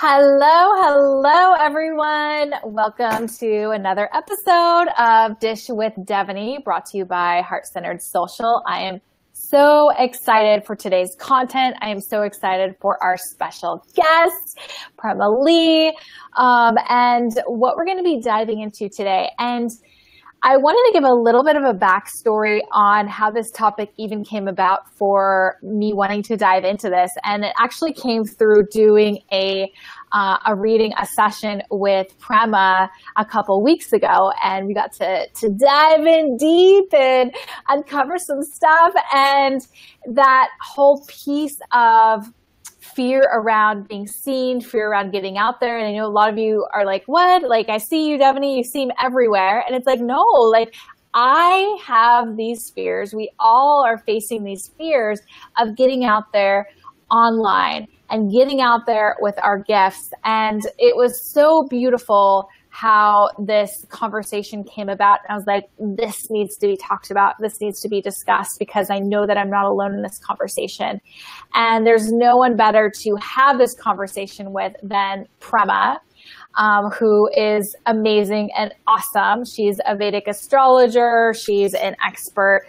Hello, everyone. Welcome to another episode of Dish with Devaney, brought to you by Heart Centered Social. I am so excited for today's content. I am so excited for our special guest, Prema Lee, and what we're going to be diving into today. And I wanted to give a little bit of a backstory on how this topic even came about for me wanting to dive into this. And it actually came through doing a reading, a session with Prema a couple weeks ago. And we got to dive in deep and uncover some stuff. And that whole piece of fear around being seen, fear around getting out there. And I know a lot of you are like, what? Like, I see you, Devaney, you seem everywhere. And it's like, no, like I have these fears. We all are facing these fears of getting out there online and getting out there with our gifts. And it was so beautiful how this conversation came about. And I was like, this needs to be talked about. This needs to be discussed because I know that I'm not alone in this conversation. And there's no one better to have this conversation with than Prema, who is amazing and awesome. She's a Vedic astrologer. She's an expert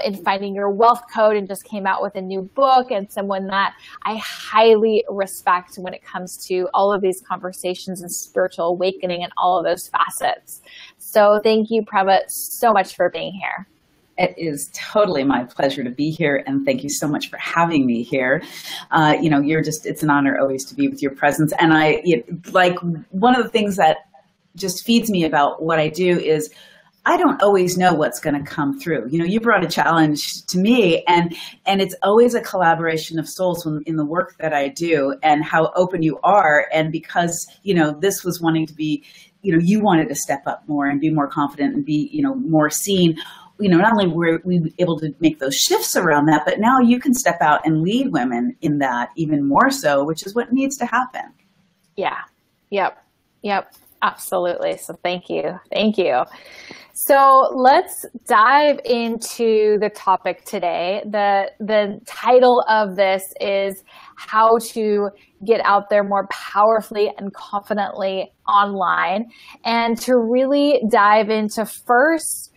in finding your wealth code and just came out with a new book, and someone that I highly respect when it comes to all of these conversations and spiritual awakening and all of those facets. So thank you, Prema, so much for being here. It is totally my pleasure to be here, and thank you so much for having me here. It's an honor always to be with your presence. And one of the things that just feeds me about what I do is I don't always know what's going to come through. You brought a challenge to me, and it's always a collaboration of souls in the work that I do and how open you are. And because, this was wanting to be, you wanted to step up more and be more confident and be, more seen. Not only were we able to make those shifts around that, but now you can step out and lead women in that even more so, which is what needs to happen. Yeah. Yep. Absolutely. So thank you. So let's dive into the topic today. The title of this is how to get out there more powerfully and confidently online, and to really dive into first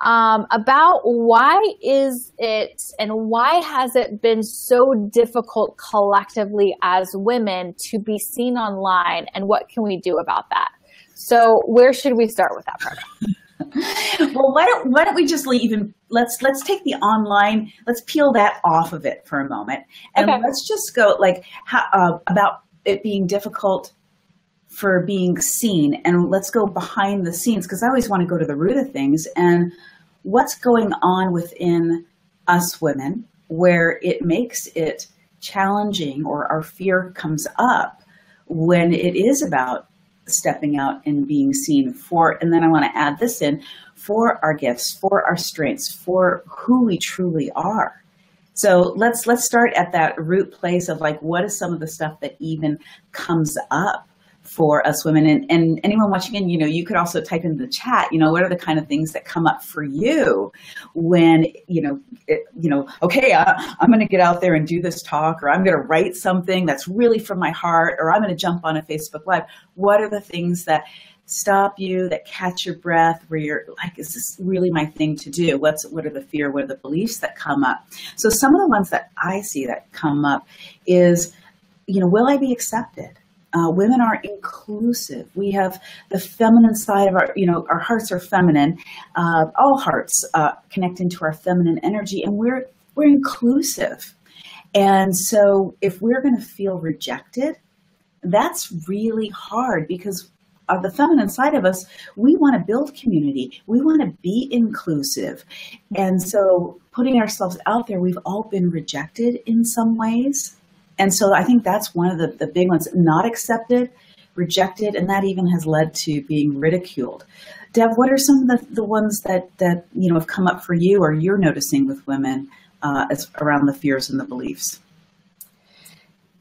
about why is it and why has it been so difficult collectively as women to be seen online, and what can we do about that? So where should we start with that part? Well, why don't we just let's take the online, let's peel that off of it for a moment, and let's just go about it being difficult for being seen, and let's go behind the scenes, because I always want to go to the root of things and what's going on within us women where it makes it challenging, or our fear comes up when it is about stepping out and being seen for, and then I want to add this in, for our gifts, for our strengths, for who we truly are. So let's start at that root place of what is some of the stuff that even comes up for us women, and anyone watching in, you could also type into the chat, what are the kind of things that come up for you when, okay, I'm going to get out there and do this talk, or I'm going to write something that's really from my heart, or I'm going to jump on a Facebook Live. What are the things that stop you, that catch your breath, where you're like, is this really my thing to do? What are the fear? What are the beliefs that come up? So some of the ones that I see that come up is, will I be accepted? Women are inclusive. We have the feminine side of our hearts are feminine. All hearts connect into our feminine energy, and we're inclusive. And so if we're going to feel rejected, that's really hard, because the feminine side of us, we want to build community. We want to be inclusive. And so putting ourselves out there, we've all been rejected in some ways. And so I think that's one of the big ones, not accepted, rejected, and that even has led to being ridiculed. Deb, what are some of the ones that have come up for you, or you're noticing with women around the fears and the beliefs?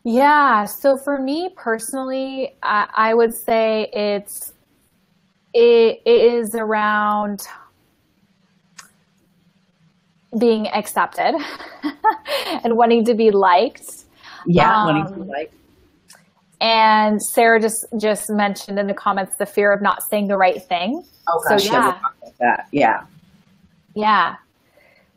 Yeah, so for me personally, I would say it is around being accepted and wanting to be liked. Yeah, wanting to be liked. And Sarah just mentioned in the comments the fear of not saying the right thing. Oh gosh, so, yeah, we'll talk about that. Yeah. Yeah.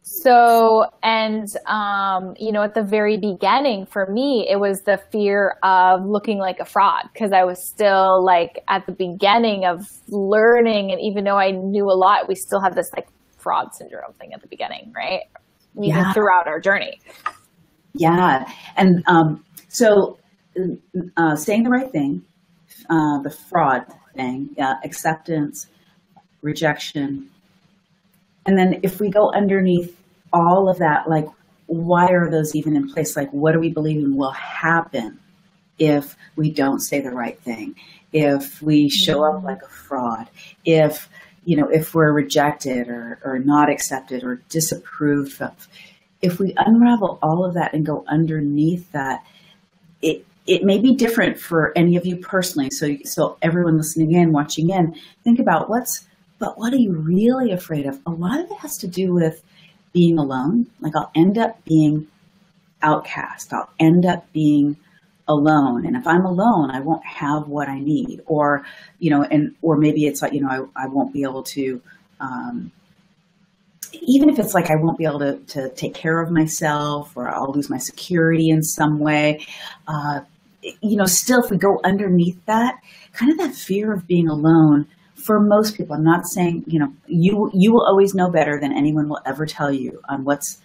So, and, at the very beginning for me, it was the fear of looking like a fraud, because I was still like at the beginning of learning. And even though I knew a lot, we still have this like fraud syndrome thing at the beginning, right? Even throughout our journey. Yeah. And so saying the right thing, the fraud thing, acceptance, rejection. And then if we go underneath all of that, like, why are those even in place? Like, what do we believe will happen if we don't say the right thing? If we show up like a fraud, if we're rejected or not accepted or disapproved of, if we unravel all of that and go underneath that, it may be different for any of you personally. So everyone listening in, watching in, think about but what are you really afraid of? A lot of it has to do with being alone. Like, I'll end up being outcast. I'll end up being alone. And if I'm alone, I won't have what I need. Or, or maybe it's like, I won't be able to, even if it's like I won't be able to take care of myself, or I'll lose my security in some way. Still, if we go underneath that, kind of that fear of being alone, for most people, I'm not saying, you will always know better than anyone will ever tell you on what's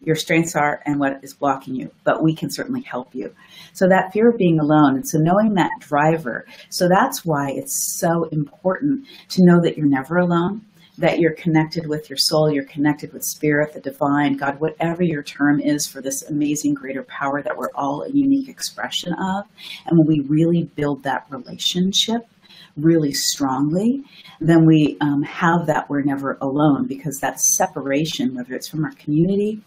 your strengths are and what is blocking you, but we can certainly help you. So that fear of being alone, and so knowing that driver. So that's why it's so important to know that you're never alone, that you're connected with your soul, you're connected with spirit, the divine, God, whatever your term is for this amazing greater power that we're all a unique expression of. And when we really build that relationship really strongly, then we have that we're never alone, because that separation, whether it's from our community,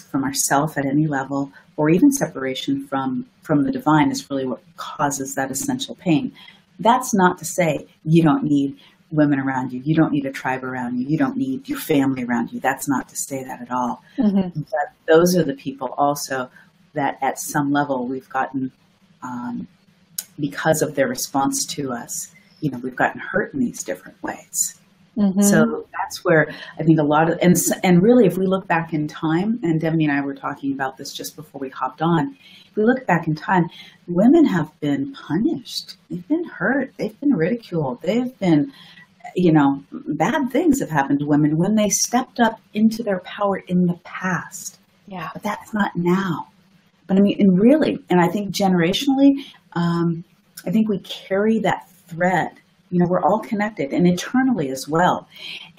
from ourself at any level, or even separation from the divine, is really what causes that essential pain. That's not to say you don't need women around you. You don't need a tribe around you. You don't need your family around you. That's not to say that at all. Mm-hmm. But those are the people also that at some level we've gotten, because of their response to us, we've gotten hurt in these different ways. Mm-hmm. So that's where I think a lot of, and really, if we look back in time, and Devaney and I were talking about this just before we hopped on, if we look back in time, women have been punished. They've been hurt. They've been ridiculed. They've been, bad things have happened to women when they stepped up into their power in the past. Yeah. But that's not now. But I mean, and I think generationally, I think we carry that thread. We're all connected, and eternally as well.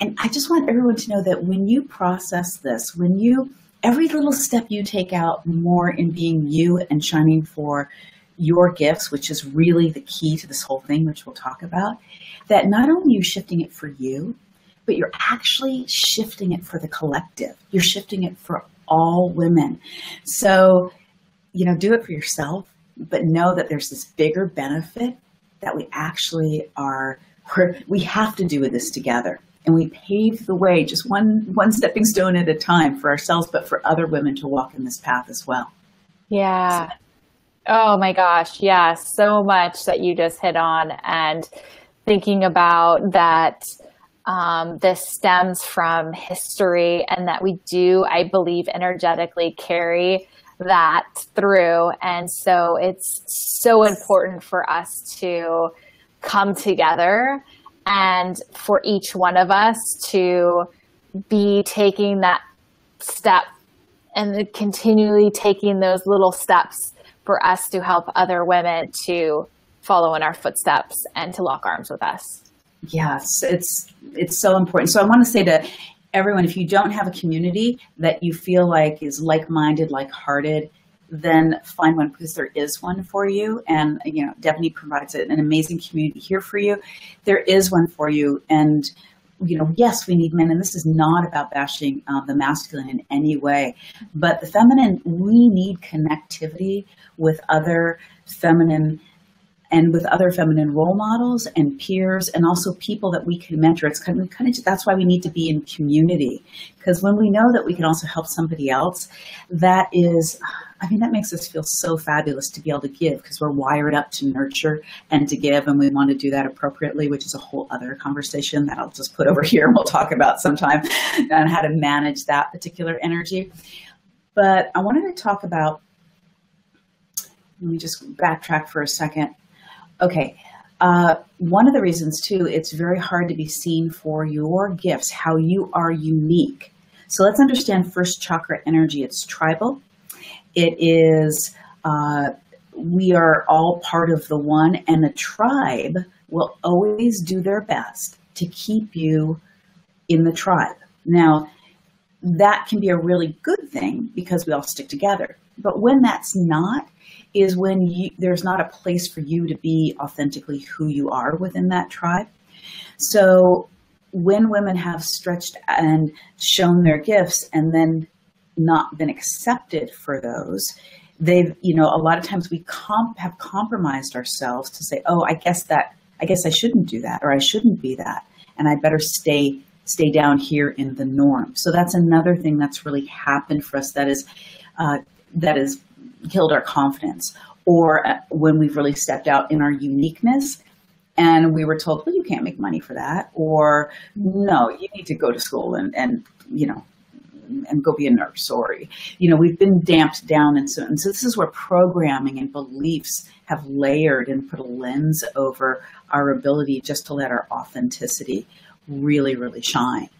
And I just want everyone to know that when you process this, every little step you take out more in being you and shining for your gifts, which is really the key to this whole thing, which we'll talk about, that not only are you shifting it for you, but you're actually shifting it for the collective. You're shifting it for all women. So, do it for yourself, but know that there's this bigger benefit that we actually we have to do this together. And we pave the way, just one stepping stone at a time, for ourselves, but for other women to walk in this path as well. Yeah. Oh my gosh. Yeah. So much that you just hit on, and thinking about that, this stems from history, and that we do, I believe, energetically carry that through. And so it's so important for us to come together, and for each one of us to be taking that step, and continually taking those little steps for us to help other women to follow in our footsteps and to lock arms with us. Yes, it's so important. So I want to say to everyone, if you don't have a community that you feel like is like-minded, like-hearted, then find one, because there is one for you. And, Devaney provides an amazing community here for you. There is one for you. And, yes, we need men. And this is not about bashing the masculine in any way. But the feminine, we need connectivity with other feminine role models and peers, and also people that we can mentor. It's kind of that's why we need to be in community, because when we know that we can also help somebody else, that is I mean, that makes us feel so fabulous to be able to give, because we're wired up to nurture and to give, and we want to do that appropriately, which is a whole other conversation that I'll just put over here and we'll talk about sometime on how to manage that particular energy. But I wanted to talk about, let me just backtrack for a second. Okay. One of the reasons too, it's very hard to be seen for your gifts, how you are unique. So let's understand first chakra energy. It's tribal. It is, we are all part of the one, and the tribe will always do their best to keep you in the tribe. Now, that can be a really good thing because we all stick together. But when that's not, is when there's not a place for you to be authentically who you are within that tribe. So when women have stretched and shown their gifts and then not been accepted for those, they've, a lot of times we have compromised ourselves to say, oh, I guess I shouldn't do that, or I shouldn't be that, and I better stay down here in the norm. So that's another thing that's really happened for us that is killed our confidence, or when we've really stepped out in our uniqueness and we were told, well, you can't make money for that, or no, you need to go to school and go be a nurse, or, we've been damped down. And so this is where programming and beliefs have layered and put a lens over our ability just to let our authenticity really, really shine.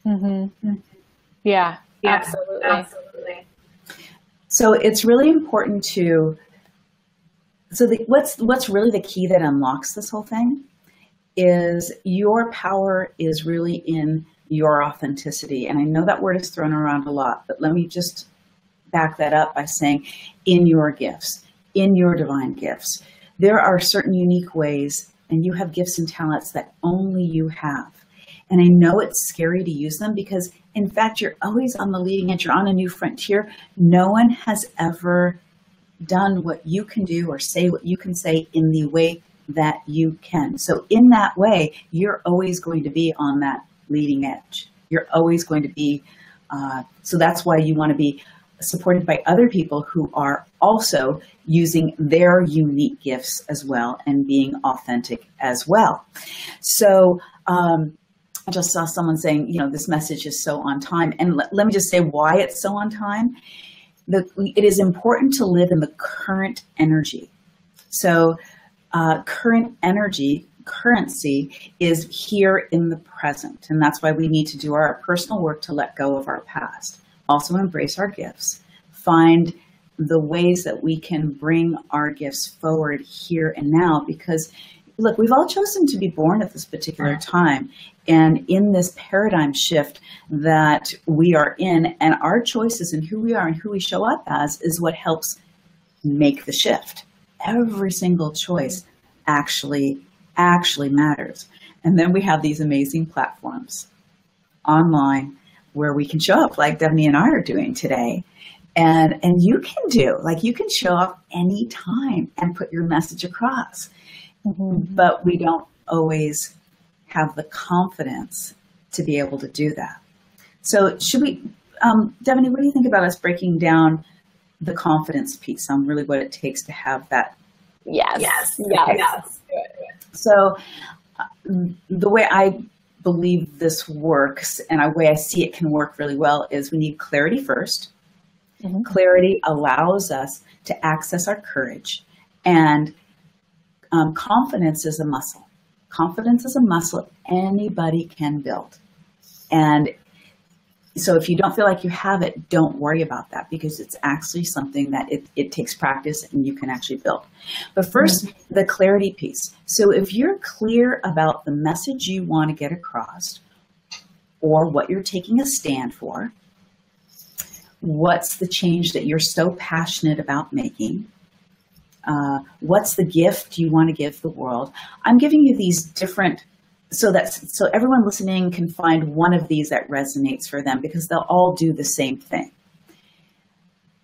Mm-hmm. Yeah, absolutely. So it's really important what's really the key that unlocks this whole thing is your power is really in your authenticity. And I know that word is thrown around a lot, but let me just back that up by saying in your gifts, in your divine gifts, there are certain unique ways, and you have gifts and talents that only you have. And I know it's scary to use them because, in fact, you're always on the leading edge. You're on a new frontier. No one has ever done what you can do or say what you can say in the way that you can. So in that way, you're always going to be on that leading edge. You're always going to be, so that's why you want to be supported by other people who are also using their unique gifts as well and being authentic as well. So, I just saw someone saying, this message is so on time. And let me just say why it's so on time. It is important to live in the current energy. So current energy, currency is here in the present. And that's why we need to do our personal work to let go of our past. Also embrace our gifts. Find the ways that we can bring our gifts forward here and now, because look, we've all chosen to be born at this particular time and in this paradigm shift that we are in, and our choices and who we are and who we show up as is what helps make the shift. Every single choice actually matters. And then we have these amazing platforms online where we can show up like Devaney and I are doing today. And you can show up anytime and put your message across. Mm-hmm. But we don't always have the confidence to be able to do that. So should we, Devaney, what do you think about us breaking down the confidence piece on really what it takes to have that? Yes. Okay. So the way I believe this works and the way I see it can work really well is we need clarity first. Mm-hmm. Clarity allows us to access our courage, and confidence is a muscle. Confidence is a muscle anybody can build. And so if you don't feel like you have it, don't worry about that, because it's actually something that it takes practice and you can actually build. But first, mm-hmm. the clarity piece. So if you're clear about the message you want to get across or what you're taking a stand for, what's the change that you're so passionate about making, what's the gift you want to give the world? I'm giving you these different, so everyone listening can find one of these that resonates for them, because they'll all do the same thing.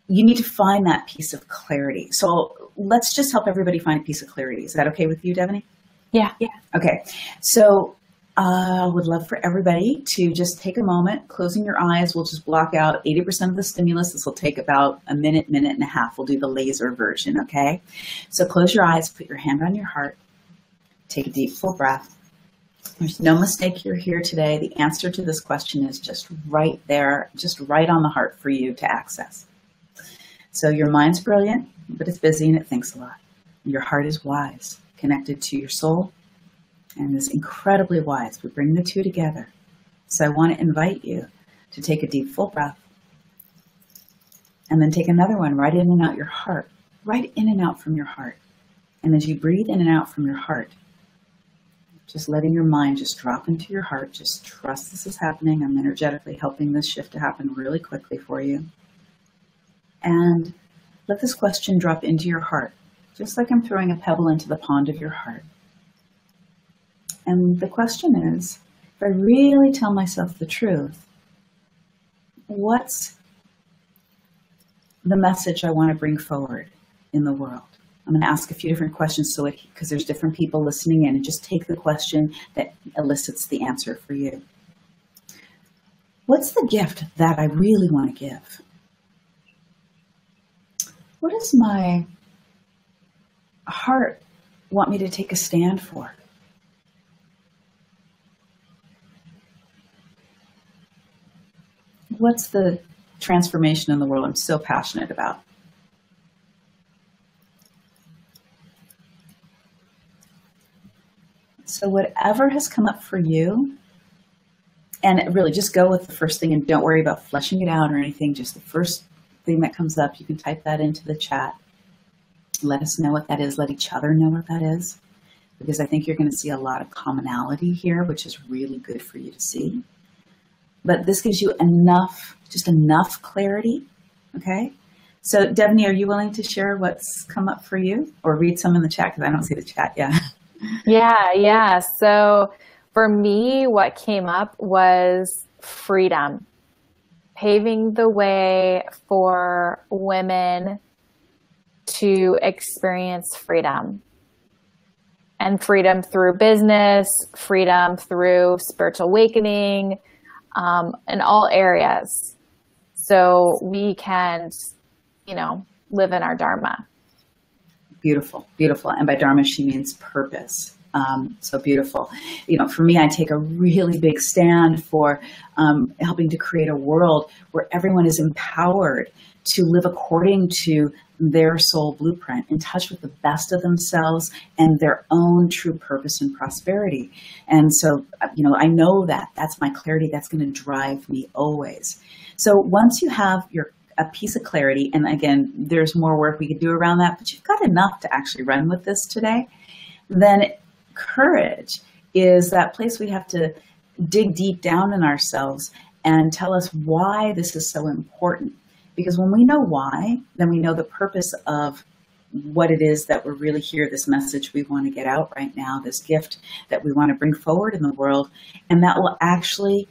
You need to find that piece of clarity. So let's just help everybody find a piece of clarity. Is that okay with you, Devaney? Yeah. Okay. So I would love for everybody to just take a moment, closing your eyes. We'll just block out 80% of the stimulus. This will take about a minute, minute and a half. We'll do the laser version, okay? So close your eyes, put your hand on your heart, take a deep, full breath. There's no mistake you're here today. The answer to this question is just right there, just right on the heart for you to access. So your mind's brilliant, but it's busy and it thinks a lot. Your heart is wise, connected to your soul, and is incredibly wise. We bring the two together. So I want to invite you to take a deep, full breath, and then take another one right in and out your heart, right in and out from your heart. And as you breathe in and out from your heart, just letting your mind just drop into your heart. Just trust this is happening. I'm energetically helping this shift to happen really quickly for you. And let this question drop into your heart, just like I'm throwing a pebble into the pond of your heart. And the question is, if I really tell myself the truth, what's the message I want to bring forward in the world? I'm going to ask a few different questions because there's different people listening in, and just take the question that elicits the answer for you. What's the gift that I really want to give? What does my heart want me to take a stand for? What's the transformation in the world I'm so passionate about? So whatever has come up for you, and really just go with the first thing and don't worry about fleshing it out or anything, just the first thing that comes up, you can type that into the chat. Let us know what that is. Let each other know what that is, because I think you're going to see a lot of commonality here, which is really good for you to see. But this gives you enough, just enough clarity, okay? So, Devaney, are you willing to share what's come up for you? Or read some in the chat, because I don't see the chat yet. Yeah. So, for me, what came up was freedom. Paving the way for women to experience freedom. And freedom through business, freedom through spiritual awakening, in all areas. So we can, live in our Dharma. Beautiful, beautiful. And by Dharma, she means purpose. So beautiful. For me, I take a really big stand for helping to create a world where everyone is empowered to live according to their soul blueprint, in touch with the best of themselves and their own true purpose and prosperity. And so, I know that that's my clarity. That's going to drive me always. So once you have a piece of clarity, and again, there's more work we could do around that, but you've got enough to actually run with this today, then courage is that place we have to dig deep down in ourselves and tell us why this is so important. Because when we know why, then we know the purpose of what it is that we're really here, this message we want to get out right now, this gift that we want to bring forward in the world. And that will actually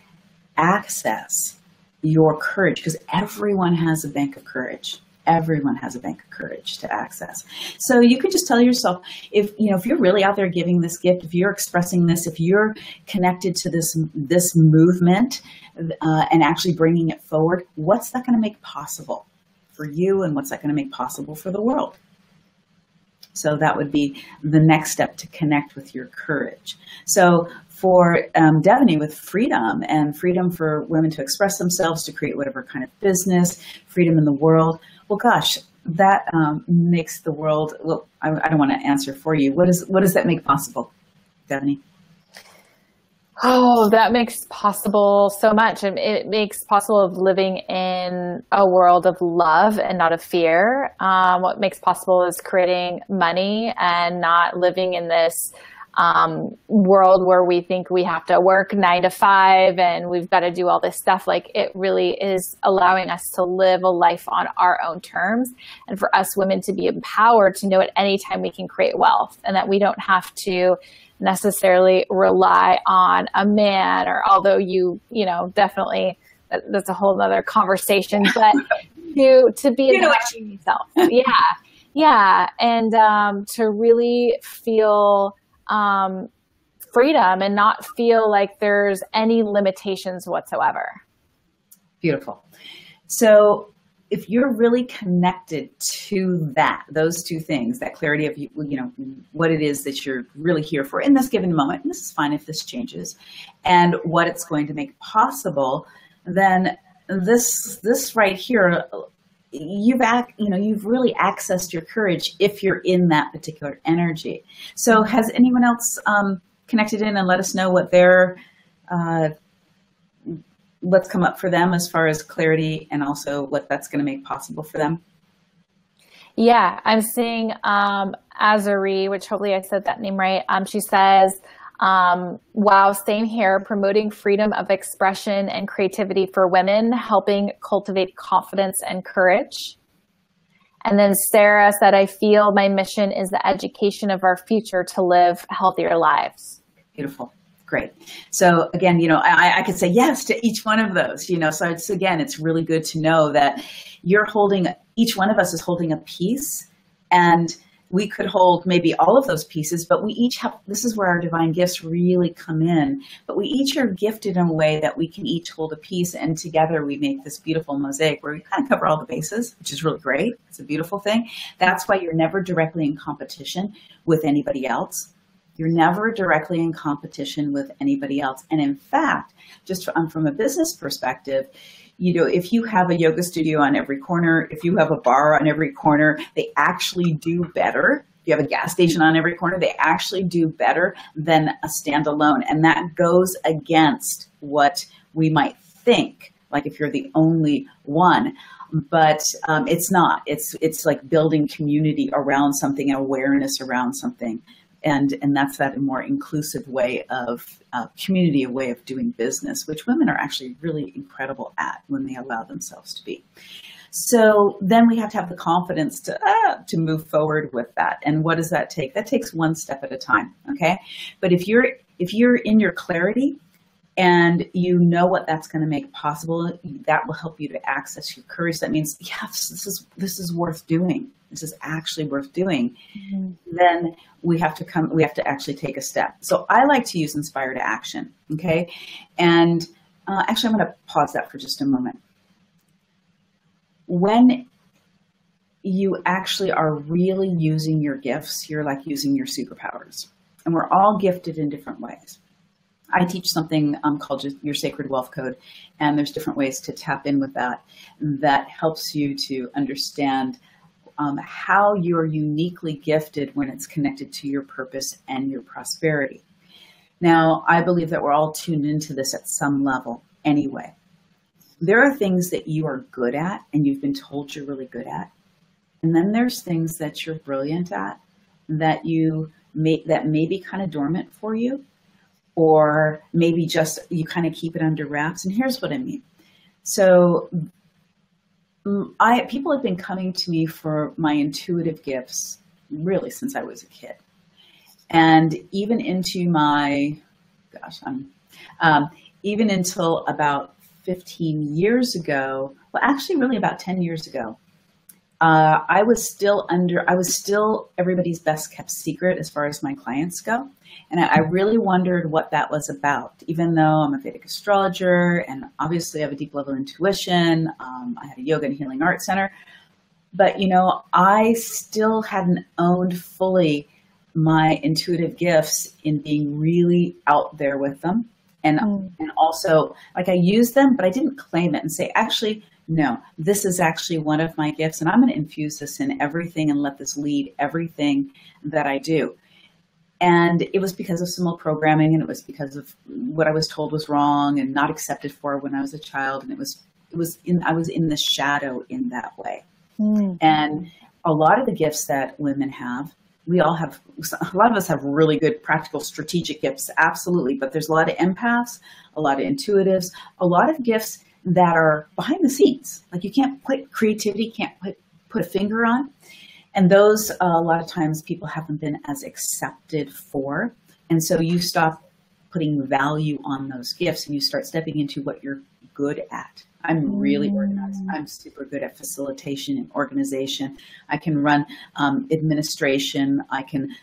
access your courage, because everyone has a bank of courage. Everyone has a bank of courage to access. So you can just tell yourself, if you're really out there giving this gift, if you're expressing this, if you're connected to this movement and actually bringing it forward, what's that going to make possible for you, and what's that going to make possible for the world? So that would be the next step to connect with your courage. So for Devaney, with freedom, and freedom for women to express themselves, to create whatever kind of business, freedom in the world. Well, gosh, that makes the world, well, I don't want to answer for you. What does that make possible, Devaney? Oh, that makes possible so much. It makes possible of living in a world of love and not of fear. What makes possible is creating money and not living in this world where we think we have to work 9 to 5 and we've got to do all this stuff. Like, it really is allowing us to live a life on our own terms, and for us women to be empowered to know at any time we can create wealth, and that we don't have to necessarily rely on a man, or although definitely that's a whole nother conversation, but to be empowering yourself. Yeah. And to really feel freedom and not feel like there's any limitations whatsoever. Beautiful. So if you're really connected to those two things, that clarity of, what it is that you're really here for in this given moment, and this is fine if this changes, and what it's going to make possible, then this right here, you've really accessed your courage if you're in that particular energy. So has anyone else connected in and let us know what their what's come up for them as far as clarity and also what that's going to make possible for them? Yeah, I'm seeing Azari, which hopefully I said that name right. She says, wow, same here, promoting freedom of expression and creativity for women, helping cultivate confidence and courage. And then Sarah said, I feel my mission is the education of our future to live healthier lives. Beautiful. Great. So again, I could say yes to each one of those, so it's really good to know that each one of us is holding a piece, and we could hold maybe all of those pieces, but we each have, this is where our divine gifts really come in, but we each are gifted in a way that we can each hold a piece, and together we make this beautiful mosaic where we kind of cover all the bases, which is really great. It's a beautiful thing. That's why you're never directly in competition with anybody else. You're never directly in competition with anybody else. And in fact, just from a business perspective, if you have a yoga studio on every corner, if you have a bar on every corner, they actually do better. If you have a gas station on every corner, they actually do better than a standalone. And that goes against what we might think, like if you're the only one. But it's not. It's like building community around something, awareness around something. And that's that more inclusive way of community, a way of doing business, which women are actually really incredible at when they allow themselves to be. So then we have to have the confidence to move forward with that. And what does that take? That takes one step at a time. Okay. But if you're in your clarity and you know what that's going to make possible, that will help you to access your courage. That means, yes, this is worth doing. This is actually worth doing. Mm-hmm. Then we have to actually take a step. So I like to use inspire to action. Okay. And actually, I'm going to pause that for just a moment. When you actually are really using your gifts, you're like using your superpowers, and we're all gifted in different ways. I teach something called your Sacred Wealth Code, and there's different ways to tap in with that helps you to understand how you're uniquely gifted when it's connected to your purpose and your prosperity. Now, I believe that we're all tuned into this at some level anyway. There are things that you are good at and you've been told you're really good at. And then there's things that you're brilliant at that may be kind of dormant for you, or maybe just you kind of keep it under wraps. And here's what I mean. So people have been coming to me for my intuitive gifts really since I was a kid. And even into even until about 15 years ago, well, actually really about 10 years ago, I was still everybody's best kept secret as far as my clients go. And I really wondered what that was about, even though I'm a Vedic astrologer and obviously I have a deep level of intuition. I had a yoga and healing arts center, but I still hadn't owned fully my intuitive gifts in being really out there with them. And also, like, I used them, but I didn't claim it and say, actually, no, this is actually one of my gifts, and I'm going to infuse this in everything and let this lead everything that I do. And it was because of some old programming, and it was because of what I was told was wrong and not accepted for when I was a child. And I was in the shadow in that way. And a lot of the gifts that women have, a lot of us have really good practical strategic gifts, absolutely. But there's a lot of empaths, a lot of intuitives, a lot of gifts that are behind the scenes. Like you can't put creativity, can't put a finger on. And those, a lot of times people haven't been as accepted for. And so you stop putting value on those gifts and you start stepping into what you're good at. I'm really organized. I'm super good at facilitation and organization. I can run administration. I can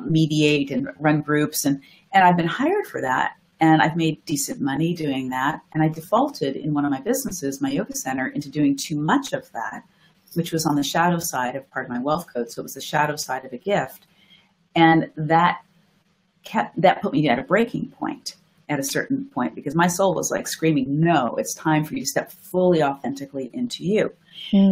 mediate and run groups, and I've been hired for that. And I've made decent money doing that. And I defaulted in one of my businesses, my yoga center, into doing too much of that, which was on the shadow side of part of my wealth code. So it was the shadow side of a gift. And that put me at a breaking point at a certain point, because my soul was like screaming, no, it's time for you to step fully authentically into you.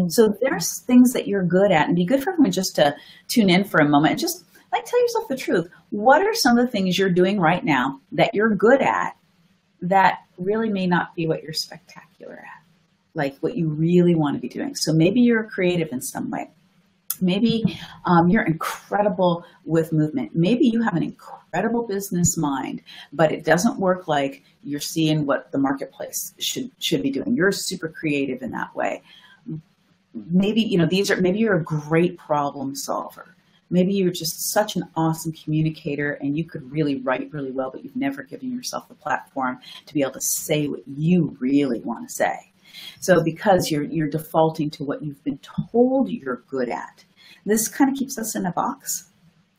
So there's things that you're good at, and it'd be good for everyone just to tune in for a moment and just like tell yourself the truth. What are some of the things you're doing right now that you're good at that really may not be what you're spectacular at, like what you really want to be doing? So maybe you're a creative in some way. Maybe you're incredible with movement. Maybe you have an incredible business mind, but it doesn't work like you're seeing what the marketplace should be doing. You're super creative in that way. Maybe, maybe you're a great problem solver. Maybe you're just such an awesome communicator and you could really write really well, but you've never given yourself the platform to be able to say what you really want to say. So because you're defaulting to what you've been told you're good at, this kind of keeps us in a box.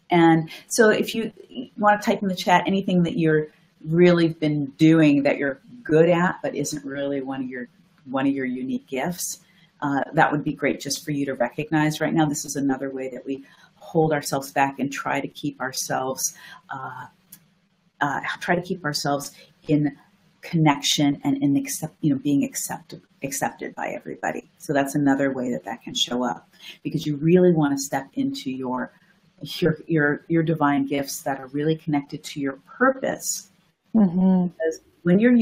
And so if you want to type in the chat anything that you're really been doing that you're good at, but isn't really one of your unique gifts, that would be great just for you to recognize right now. This is another way that we hold ourselves back and try to keep ourselves in connection and in being accepted by everybody. So that's another way that can show up, because you really want to step into your divine gifts that are really connected to your purpose. Because when you're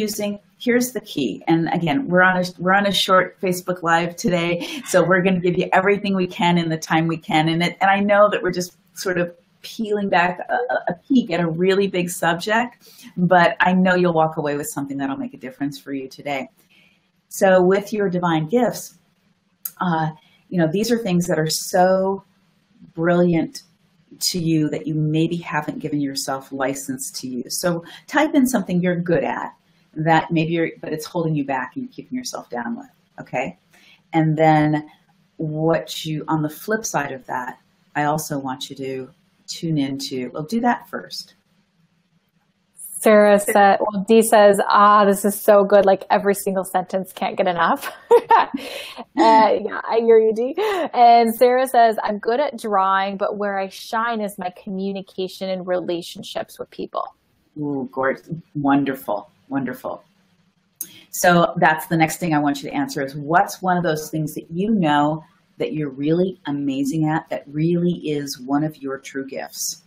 here's the key. And again, we're on a short Facebook Live today, so we're going to give you everything we can in the time we can in it. And I know that we're just sort of peeling back a peek at a really big subject, but I know you'll walk away with something that'll make a difference for you today. So with your divine gifts, these are things that are so brilliant to you that you maybe haven't given yourself license to use. So type in something you're good at that but it's holding you back and you're keeping yourself down with, okay? And then on the flip side of that, I also want you to tune into, do that first. Sarah said, Dee says, this is so good. Like every single sentence, can't get enough. Yeah, I hear you, Dee. And Sarah says, I'm good at drawing, but where I shine is my communication and relationships with people. Ooh, gorgeous. Wonderful. Wonderful. So that's the next thing I want you to answer is, what's one of those things that you know that you're really amazing at, that really is one of your true gifts?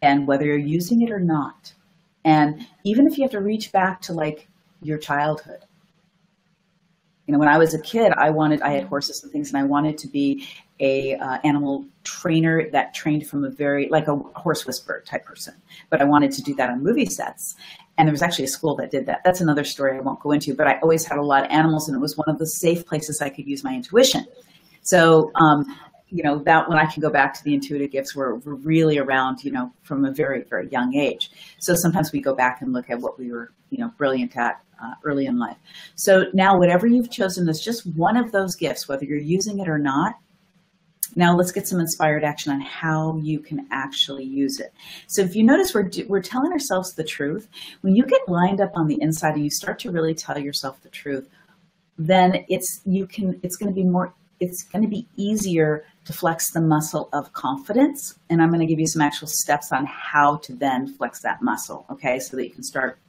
And whether you're using it or not. And even if you have to reach back to like your childhood. When I was a kid, I had horses and things, and I wanted to be a animal trainer that trained from like a horse whisperer type person. But I wanted to do that on movie sets. And there was actually a school that did that. That's another story I won't go into, but I always had a lot of animals, and it was one of the safe places I could use my intuition. So, that when I can go back to the intuitive gifts were really around, from a very, very young age. So sometimes we go back and look at what we were, brilliant at early in life. So now whatever you've chosen is just one of those gifts, whether you're using it or not. Now let's get some inspired action on how you can actually use it. So if you notice, we're telling ourselves the truth. When you get lined up on the inside and you start to really tell yourself the truth, then it's going to be easier to flex the muscle of confidence. And I'm going to give you some actual steps on how to then flex that muscle, okay? So that you can start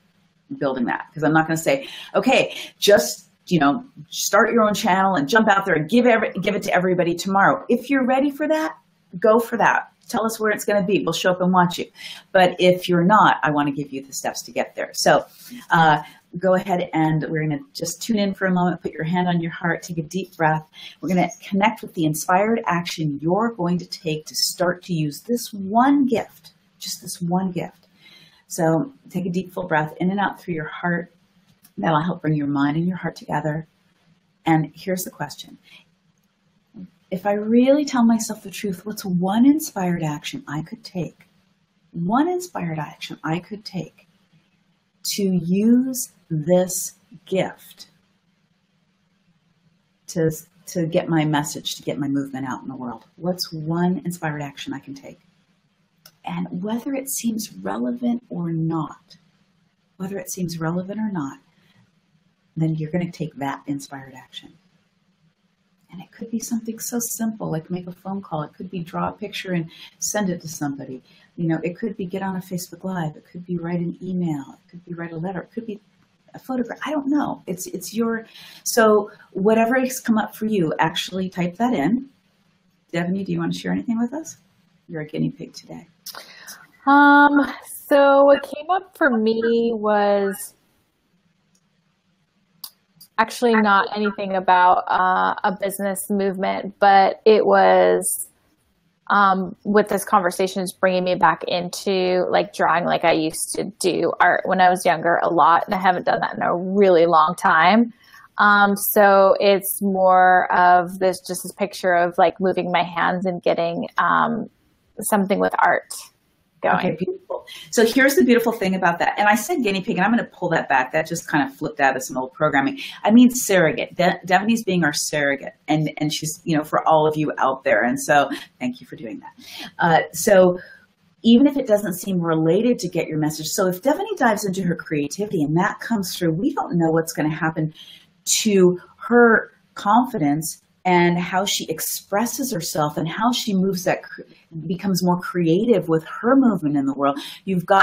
building that. Because I'm not going to say, okay, just, start your own channel and jump out there and give it to everybody tomorrow. If you're ready for that, go for that. Tell us where it's going to be. We'll show up and watch you. But if you're not, I want to give you the steps to get there. So go ahead, and we're going to just tune in for a moment. Put your hand on your heart. Take a deep breath. We're going to connect with the inspired action you're going to take to start to use this one gift, just this one gift. So take a deep full breath in and out through your heart. That'll help bring your mind and your heart together. And here's the question. If I really tell myself the truth, what's one inspired action I could take? One inspired action I could take to use this gift to get my message, to get my movement out in the world. What's one inspired action I can take? And whether it seems relevant or not, then you're going to take that inspired action. And it could be something so simple, like make a phone call. It could be draw a picture and send it to somebody. It could be get on a Facebook Live. It could be write an email. It could be write a letter. It could be a photograph. I don't know. So whatever has come up for you, actually type that in. Devaney, do you want to share anything with us? You're a guinea pig today. So what came up for me was actually not anything about a business movement, but it was with this conversation is bringing me back into like drawing, like I used to do art when I was younger a lot, and I haven't done that in a really long time. So it's more of this picture of like moving my hands and getting something with art going. Okay, beautiful. So here's the beautiful thing about that. And I said guinea pig, and I'm going to pull that back. That just kind of flipped out of some old programming. I mean surrogate. Devaney's being our surrogate, and she's, for all of you out there. And so thank you for doing that. So even if it doesn't seem related to get your message. So if Devaney dives into her creativity and that comes through, we don't know what's going to happen to her confidence and how she expresses herself and how she moves becomes more creative with her movement in the world.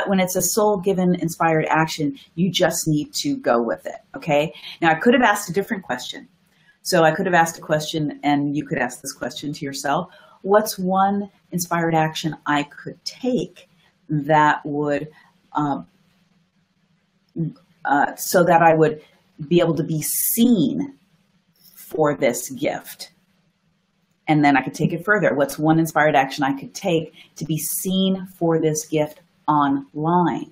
When it's a soul given inspired action, you just need to go with it. Okay. Now I could have asked a different question. So I could have asked a question, and you could ask this question to yourself. What's one inspired action I could take that would, so that I would be able to be seen for this gift? And then I could take it further. What's one inspired action I could take to be seen for this gift online?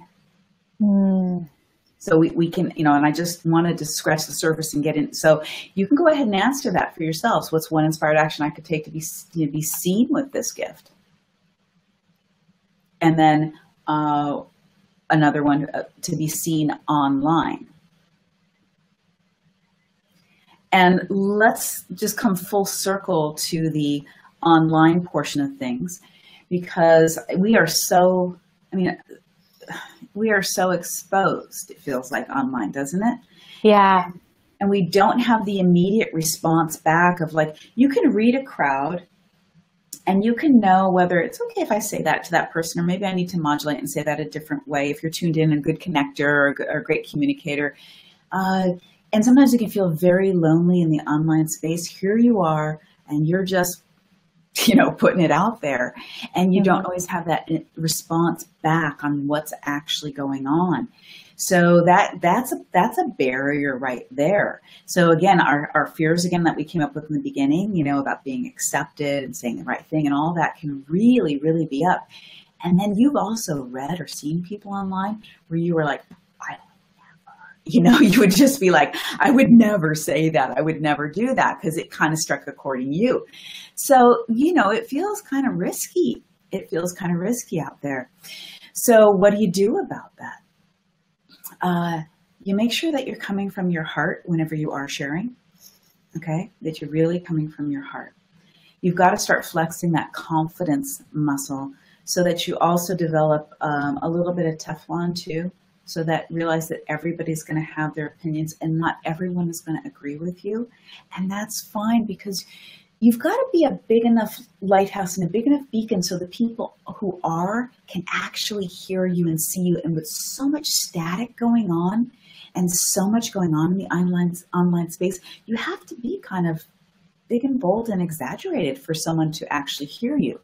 So we can, and I just wanted to scratch the surface and get in. So you can go ahead and answer that for yourselves. What's one inspired action I could take to be seen with this gift? And then another one to be seen online. And let's just come full circle to the online portion of things, because we are so exposed, it feels like, online, doesn't it? Yeah. And we don't have the immediate response back of like, you can read a crowd and you can know whether it's okay if I say that to that person, or maybe I need to modulate and say that a different way if you're tuned in, a good connector or a great communicator. And sometimes you can feel very lonely in the online space. Here you are, and you're just, putting it out there, and you don't always have that response back on what's actually going on. So that's a barrier right there. So again, our fears again that we came up with in the beginning, about being accepted and saying the right thing and all that can really, really be up. And then you've also read or seen people online where you were like, you would just be like, I would never say that. I would never do that, because it kind of struck a chord in you. So, it feels kind of risky. It feels kind of risky out there. So what do you do about that? You make sure that you're coming from your heart whenever you are sharing, okay? That you're really coming from your heart. You've got to start flexing that confidence muscle so that you also develop a little bit of Teflon too. So that realize that everybody's going to have their opinions and not everyone is going to agree with you. And that's fine, because you've got to be a big enough lighthouse and a big enough beacon so the people who can actually hear you and see you. And with so much static going on and so much going on in the online space, you have to be kind of big and bold and exaggerated for someone to actually hear you.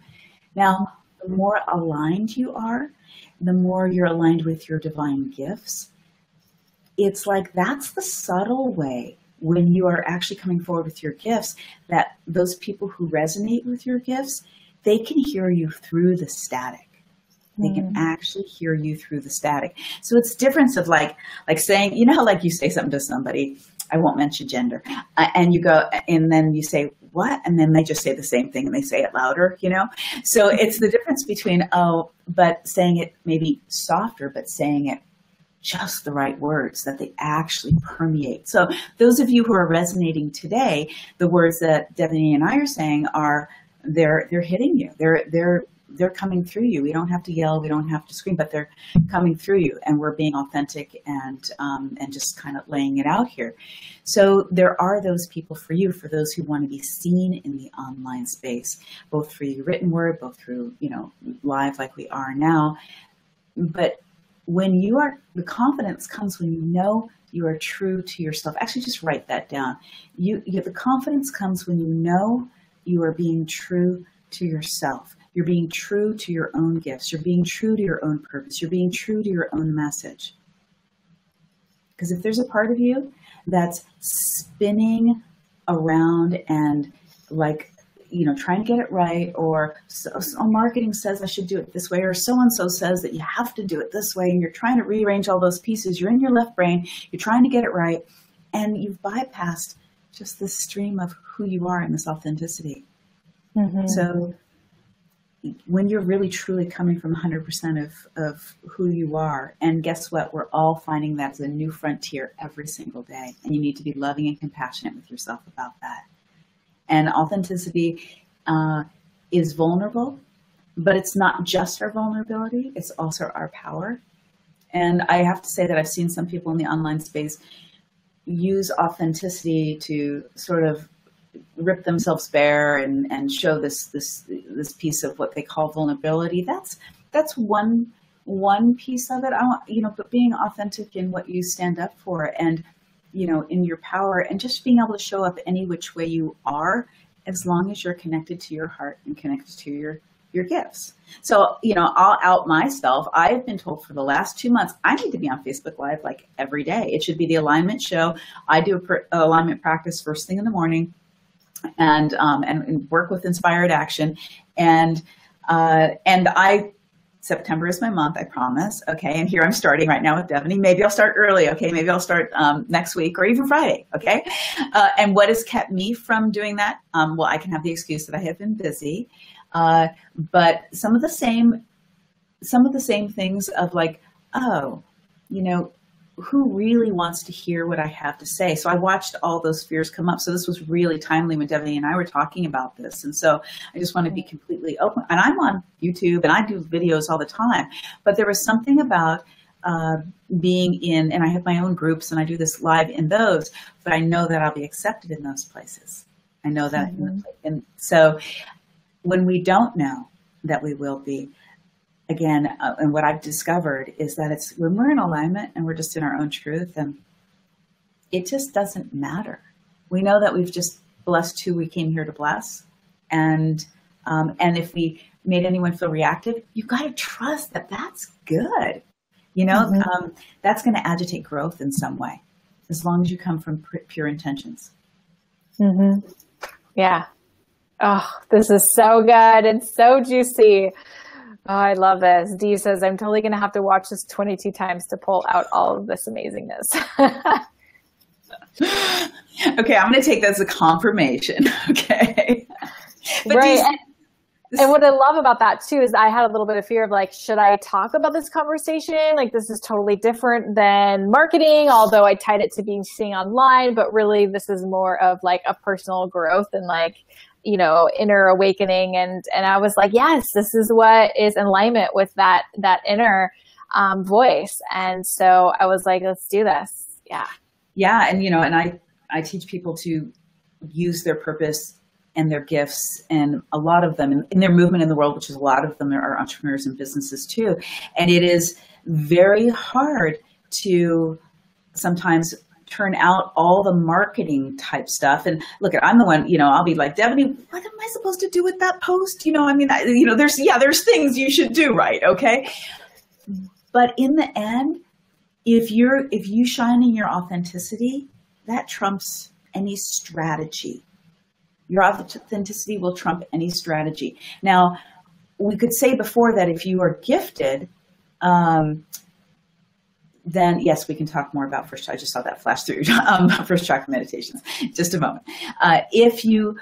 Now, the more aligned you are, the more you're aligned with your divine gifts. It's like that's the subtle way when you are actually coming forward with your gifts, that those people who resonate with your gifts, they can hear you through the static. They can actually hear you through the static. So it's difference of like saying, how like you say something to somebody, I won't mention gender, and you go, and then you say, what? And then they just say the same thing and they say it louder, So it's the difference between, but saying it maybe softer, but saying it just the right words that they actually permeate. So those of you who are resonating today, the words that Devaney and I are saying they're hitting you. they're coming through you. We don't have to yell, we don't have to scream, but they're coming through you, and we're being authentic and just kind of laying it out here. So there are those people for you, for those who want to be seen in the online space, both through the written word, both through, live like we are now. But when the confidence comes when you know you are true to yourself. Actually, just write that down. The confidence comes when you know you are being true to yourself. You're being true to your own gifts. You're being true to your own purpose. You're being true to your own message. Because if there's a part of you that's spinning around and trying to get it right, or so marketing says I should do it this way, or so-and-so says that you have to do it this way, and you're trying to rearrange all those pieces. You're in your left brain, you're trying to get it right, and you've bypassed just this stream of who you are in this authenticity. Mm-hmm. So when you're really truly coming from 100% of who you are, and guess what? We're all finding that's a new frontier every single day, and you need to be loving and compassionate with yourself about that. And authenticity is vulnerable, but it's not just our vulnerability, it's also our power. And I have to say that I've seen some people in the online space use authenticity to sort of rip themselves bare and show this piece of what they call vulnerability. That's one piece of it. But being authentic in what you stand up for, and in your power, and just being able to show up any which way you are, as long as you're connected to your heart and connected to your gifts. So, I'll out myself. I've been told for the last 2 months, I need to be on Facebook Live like every day. It should be the alignment show. I do a alignment practice first thing in the morning, and work with inspired action. And September is my month, I promise. Okay. And here I'm starting right now with Devaney. Maybe I'll start early. Okay. Maybe I'll start next week or even Friday. Okay. And what has kept me from doing that? Well, I can have the excuse that I have been busy. But some of the same things of like, who really wants to hear what I have to say? So I watched all those fears come up. So this was really timely when Devaney and I were talking about this. And so I just want to be completely open. And I'm on YouTube and I do videos all the time. But there was something about being in, and I have my own groups and I do this live in those, but I know that I'll be accepted in those places. I know that. Mm-hmm. And so when we don't know that we will be, again, and what I've discovered is that it's when we're in alignment and we're just in our own truth, and it just doesn't matter. We know that we've just blessed who we came here to bless. And if we made anyone feel reactive, you've got to trust that that's good. Mm-hmm. That's going to agitate growth in some way, as long as you come from pure intentions. Mm-hmm. Yeah. Oh, this is so good and so juicy. Oh, I love this. Dee says, I'm totally going to have to watch this 22 times to pull out all of this amazingness. Okay, I'm going to take that as a confirmation. Okay. But right. And what I love about that too is I had a little bit of fear of like, should I talk about this conversation? Like, this is totally different than marketing, although I tied it to being seen online, but really this is more of like a personal growth and like, inner awakening. And I was like, yes, this is what is in alignment with that inner voice. And so I was like, let's do this. Yeah. Yeah. And, and I teach people to use their purpose and their gifts, and a lot of them in their movement in the world, which is a lot of them are entrepreneurs and businesses too. And it is very hard to sometimes turn out all the marketing type stuff. And look, I'm the one, I'll be like, Devaney, what am I supposed to do with that post? There's things you should do, right? Okay. But in the end, if you shine in your authenticity, that trumps any strategy. Your authenticity will trump any strategy. Now, we could say before that if you are gifted, then yes, we can talk more about first. I just saw that flash through first chakra meditations. Just a moment. If you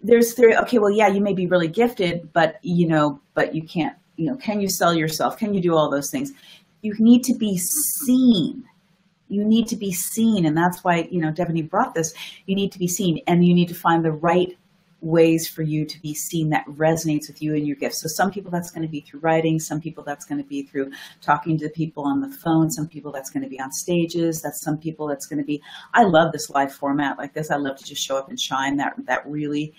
there's theory. Okay, well, yeah, you may be really gifted, but you can't. Can you sell yourself? Can you do all those things? You need to be seen. You need to be seen, and that's why Devaney brought this. You need to be seen, and you need to find the right ways for you to be seen that resonates with you and your gifts. So some people that's going to be through writing, some people that's going to be through talking to people on the phone, some people that's going to be on stages, that's some people that's going to be, I love this live format like this. I love to just show up and shine. That really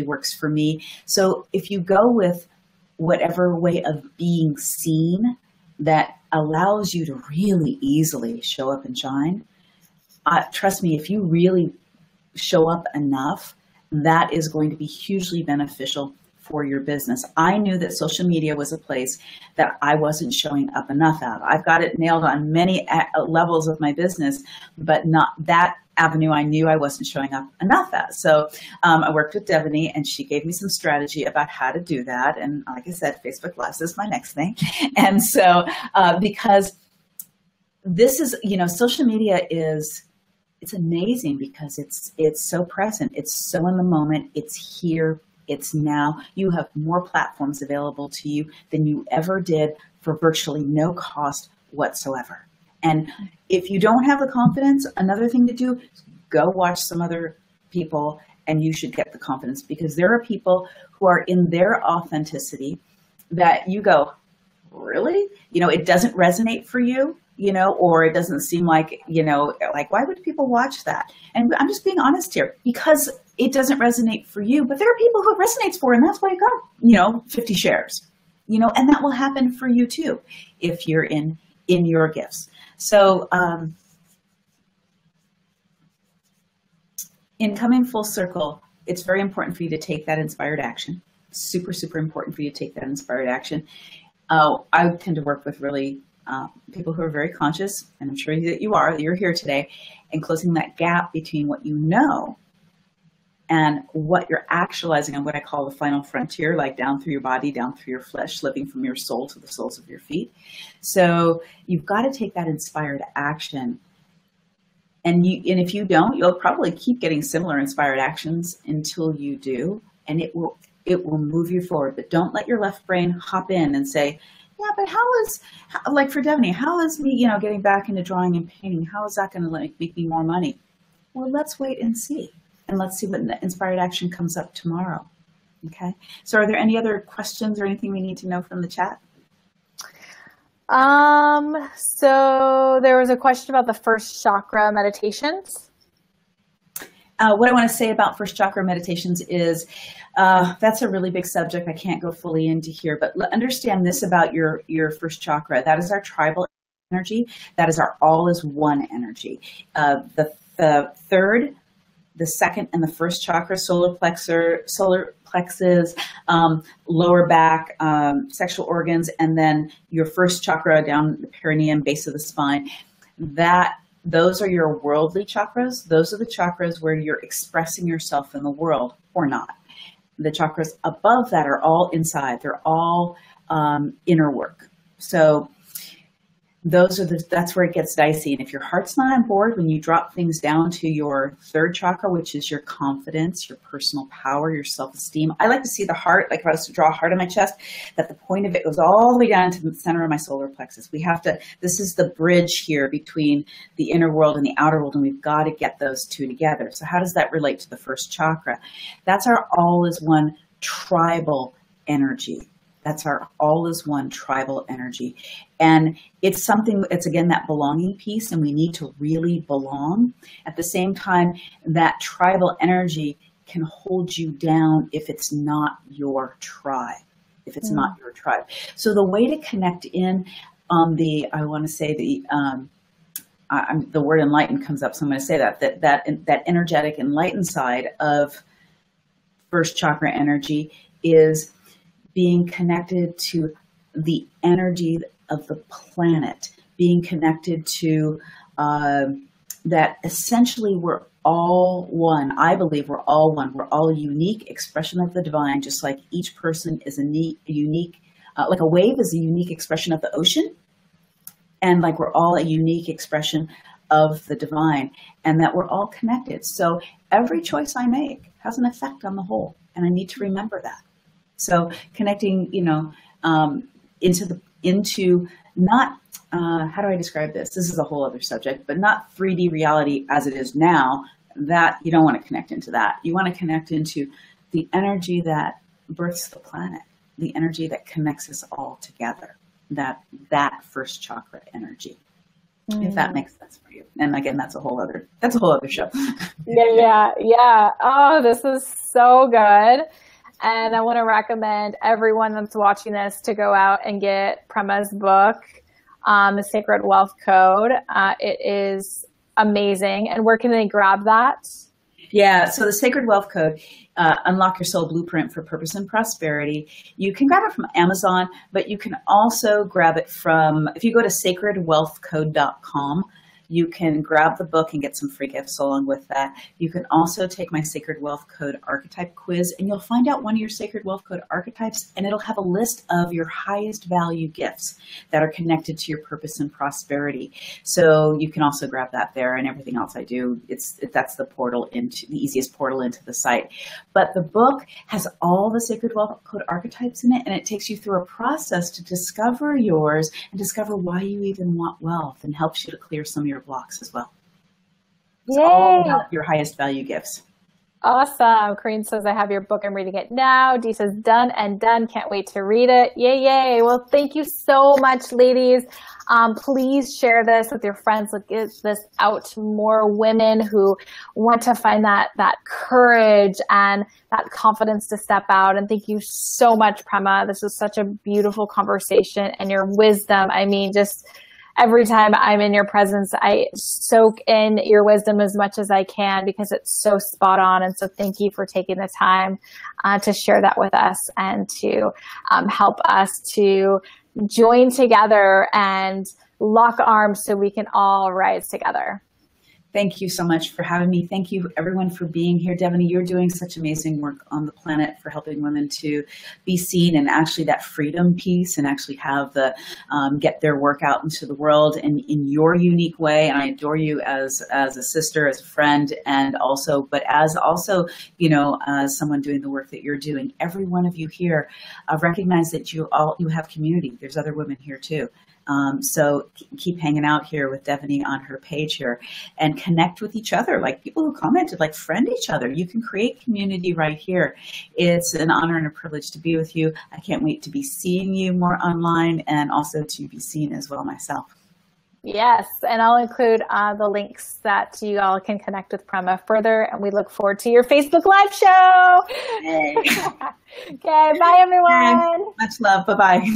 works for me. So if you go with whatever way of being seen that allows you to really easily show up and shine, trust me, if you really show up enough, that is going to be hugely beneficial for your business. I knew that social media was a place that I wasn't showing up enough at. I've got it nailed on many levels of my business, but not that avenue I knew I wasn't showing up enough at. So I worked with Devaney, and she gave me some strategy about how to do that. And like I said, Facebook Live is my next thing. And so because this is, social media it's amazing because it's so present. It's so in the moment. It's here. It's now. You have more platforms available to you than you ever did for virtually no cost whatsoever. And if you don't have the confidence, another thing to do is go watch some other people, and you should get the confidence, because there are people who are in their authenticity that you go, really? It doesn't resonate for you. Or it doesn't seem like, like, why would people watch that? And I'm just being honest here, because it doesn't resonate for you, but there are people who it resonates for, and that's why you got, 50 shares, and that will happen for you too, if you're in your gifts. So, in coming full circle, it's very important for you to take that inspired action. Super, super important for you to take that inspired action. I tend to work with really people who are very conscious, and I'm sure that you're here today, and closing that gap between what you know and what you're actualizing on what I call the final frontier, like down through your body, down through your flesh, living from your soul to the soles of your feet. So you've got to take that inspired action. And if you don't, you'll probably keep getting similar inspired actions until you do, and it will move you forward. But don't let your left brain hop in and say, yeah, but like for Devaney, how is me, getting back into drawing and painting? How is that going to make me more money? Well, let's wait and see. And let's see what inspired action comes up tomorrow. Okay. So are there any other questions or anything we need to know from the chat? So there was a question about the first chakra meditations. What I want to say about first chakra meditations is that's a really big subject I can't go fully into here, but understand this about your first chakra. That is our tribal energy. That is our all is one energy. The third, the second, and the first chakra, solar plexus, lower back, sexual organs, and then your first chakra down the perineum, base of the spine, those are your worldly chakras. Those are the chakras where you're expressing yourself in the world or not. The chakras above that are all inside. They're all inner work. So that's where it gets dicey. And if your heart's not on board, when you drop things down to your third chakra, which is your confidence, your personal power, your self-esteem, I like to see the heart, like if I was to draw a heart on my chest, that the point of it goes all the way down to the center of my solar plexus. This is the bridge here between the inner world and the outer world, and we've got to get those two together. So how does that relate to the first chakra? That's our all is one tribal energy. That's our all is one tribal energy. And it's again, that belonging piece, and we need to really belong. At the same time, that tribal energy can hold you down if it's not your tribe, So the way to connect in on the word enlightened comes up, so I'm going to say that energetic enlightened side of first chakra energy is being connected to the energy of the planet, being connected to that essentially we're all one. I believe we're all one. We're all a unique expression of the divine, just like each person is a unique, like a wave is a unique expression of the ocean, and like we're all a unique expression of the divine, and that we're all connected. So every choice I make has an effect on the whole, and I need to remember that. So connecting, into not, how do I describe this? This is a whole other subject, but not 3D reality as it is now, that you don't want to connect into that. You want to connect into the energy that births the planet, the energy that connects us all together, that first chakra energy. If that makes sense for you. And again, that's a whole other show. Yeah. Oh, this is so good. And I want to recommend everyone that's watching this to go out and get Prema's book, The Sacred Wealth Code. It is amazing. And where can they grab that? Yeah, so the Sacred Wealth Code, Unlock Your Soul Blueprint for Purpose and Prosperity. You can grab it from Amazon, but you can also grab it from, if you go to sacredwealthcode.com, you can grab the book and get some free gifts along with that. You can also take my Sacred Wealth Code Archetype quiz, and you'll find out one of your Sacred Wealth Code archetypes, and it'll have a list of your highest value gifts that are connected to your purpose and prosperity. So you can also grab that there, and everything else I do, that's the portal into the easiest portal into the site. But the book has all the Sacred Wealth Code archetypes in it, and it takes you through a process to discover yours and discover why you even want wealth, and helps you to clear some of your blocks as well. It's all about your highest value gifts. Awesome. Corinne says, I have your book. I'm reading it now. Dee says, done and done. Can't wait to read it. Yay. Well, thank you so much, ladies. Please share this with your friends. Let's get this out to more women who want to find that courage and that confidence to step out. And thank you so much, Prema. This was such a beautiful conversation, and your wisdom. I mean, just every time I'm in your presence, I soak in your wisdom as much as I can, because it's so spot on. And so thank you for taking the time to share that with us, and to help us to join together and lock arms so we can all rise together. Thank you so much for having me. Thank you, everyone, for being here. Devaney, you're doing such amazing work on the planet for helping women to be seen, and actually that freedom piece, and actually have the get their work out into the world in your unique way. And I adore you as a sister, as a friend, and also, but as also, as someone doing the work that you're doing. Every one of you here, recognize that you have community. There's other women here too. So keep hanging out here with Devaney on her page here, and connect with each other. Like people who commented, like friend each other. You can create community right here. It's an honor and a privilege to be with you. I can't wait to be seeing you more online, and also to be seen as well myself. Yes, and I'll include the links that you all can connect with Prema further, and we look forward to your Facebook Live show. Hey. Okay, bye everyone. Much love. Bye-bye.